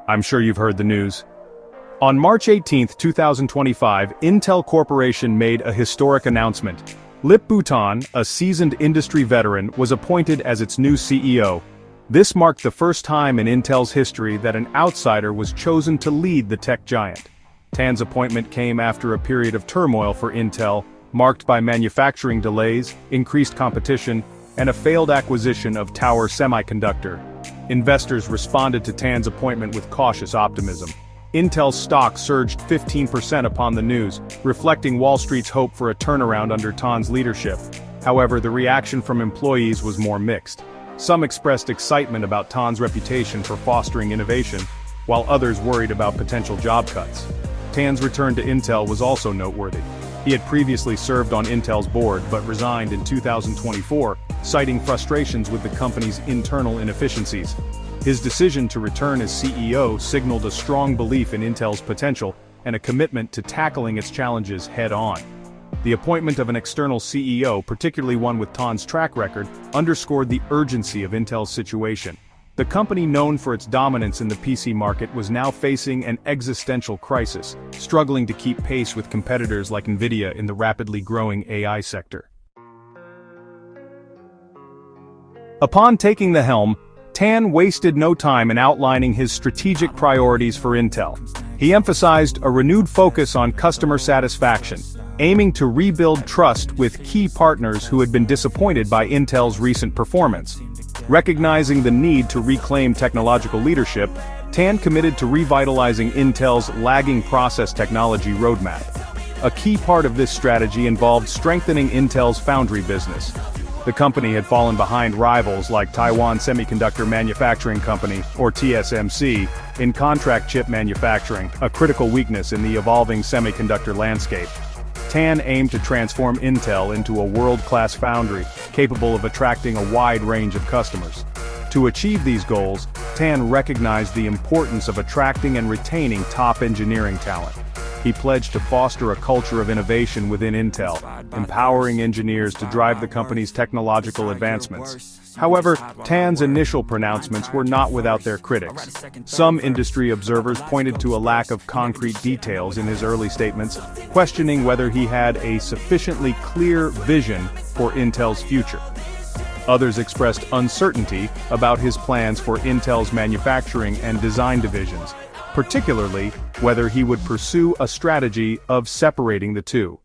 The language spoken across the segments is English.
I'm sure you've heard the news. On March 18, 2025, Intel Corporation made a historic announcement. Lip Bhutan, a seasoned industry veteran, was appointed as its new CEO. This marked the first time in Intel's history that an outsider was chosen to lead the tech giant. Tan's appointment came after a period of turmoil for Intel, marked by manufacturing delays, increased competition, and a failed acquisition of Tower Semiconductor. Investors responded to Tan's appointment with cautious optimism. Intel's stock surged 15% upon the news, reflecting Wall Street's hope for a turnaround under Tan's leadership. However, the reaction from employees was more mixed. Some expressed excitement about Tan's reputation for fostering innovation, while others worried about potential job cuts. Tan's return to Intel was also noteworthy. He had previously served on Intel's board but resigned in 2024, citing frustrations with the company's internal inefficiencies. His decision to return as CEO signaled a strong belief in Intel's potential and a commitment to tackling its challenges head-on. The appointment of an external CEO, particularly one with Tan's track record, underscored the urgency of Intel's situation. The company known for its dominance in the PC market was now facing an existential crisis, struggling to keep pace with competitors like Nvidia in the rapidly growing AI sector. Upon taking the helm, Tan wasted no time in outlining his strategic priorities for Intel. He emphasized a renewed focus on customer satisfaction, aiming to rebuild trust with key partners who had been disappointed by Intel's recent performance. Recognizing the need to reclaim technological leadership, Tan committed to revitalizing Intel's lagging process technology roadmap. A key part of this strategy involved strengthening Intel's foundry business. The company had fallen behind rivals like Taiwan Semiconductor Manufacturing Company, or TSMC, in contract chip manufacturing, a critical weakness in the evolving semiconductor landscape. Tan aimed to transform Intel into a world-class foundry, capable of attracting a wide range of customers. To achieve these goals, Tan recognized the importance of attracting and retaining top engineering talent. He pledged to foster a culture of innovation within Intel, empowering engineers to drive the company's technological advancements. However, Tan's initial pronouncements were not without their critics. Some industry observers pointed to a lack of concrete details in his early statements, questioning whether he had a sufficiently clear vision for Intel's future. Others expressed uncertainty about his plans for Intel's manufacturing and design divisions, particularly whether he would pursue a strategy of separating the two.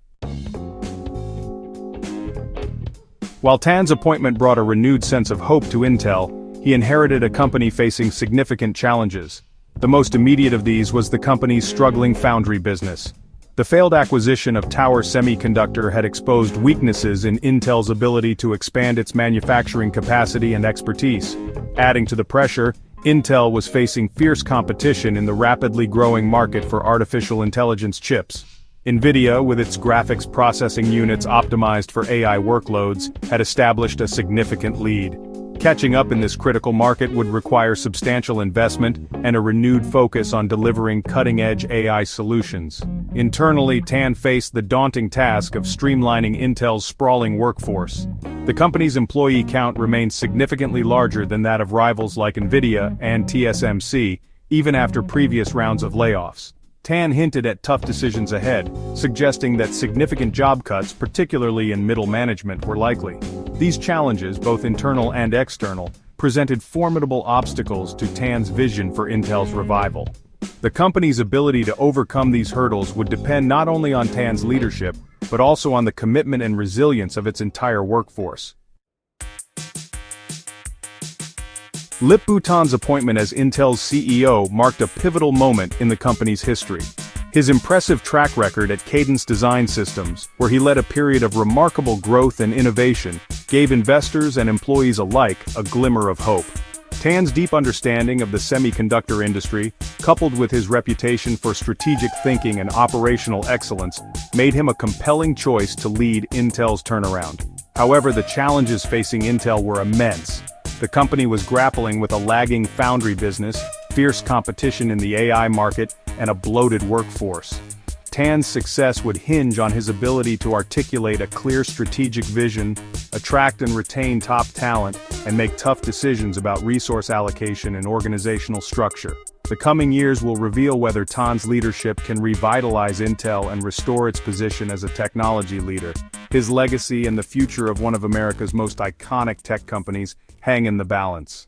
While Tan's appointment brought a renewed sense of hope to Intel, he inherited a company facing significant challenges. The most immediate of these was the company's struggling foundry business. The failed acquisition of Tower Semiconductor had exposed weaknesses in Intel's ability to expand its manufacturing capacity and expertise. Adding to the pressure, Intel was facing fierce competition in the rapidly growing market for artificial intelligence chips. Nvidia, with its graphics processing units optimized for AI workloads, had established a significant lead. Catching up in this critical market would require substantial investment and a renewed focus on delivering cutting-edge AI solutions. Internally, Tan faced the daunting task of streamlining Intel's sprawling workforce. The company's employee count remained significantly larger than that of rivals like Nvidia and TSMC, even after previous rounds of layoffs. Tan hinted at tough decisions ahead, suggesting that significant job cuts, particularly in middle management, were likely. These challenges, both internal and external, presented formidable obstacles to Tan's vision for Intel's revival. The company's ability to overcome these hurdles would depend not only on Tan's leadership, but also on the commitment and resilience of its entire workforce. Lip Bhutan's appointment as Intel's CEO marked a pivotal moment in the company's history. His impressive track record at Cadence Design Systems, where he led a period of remarkable growth and innovation, gave investors and employees alike a glimmer of hope. Tan's deep understanding of the semiconductor industry, coupled with his reputation for strategic thinking and operational excellence, made him a compelling choice to lead Intel's turnaround. However, the challenges facing Intel were immense. The company was grappling with a lagging foundry business, fierce competition in the AI market, and a bloated workforce. Tan's success would hinge on his ability to articulate a clear strategic vision, attract and retain top talent, and make tough decisions about resource allocation and organizational structure. The coming years will reveal whether Tan's leadership can revitalize Intel and restore its position as a technology leader. His legacy and the future of one of America's most iconic tech companies hang in the balance.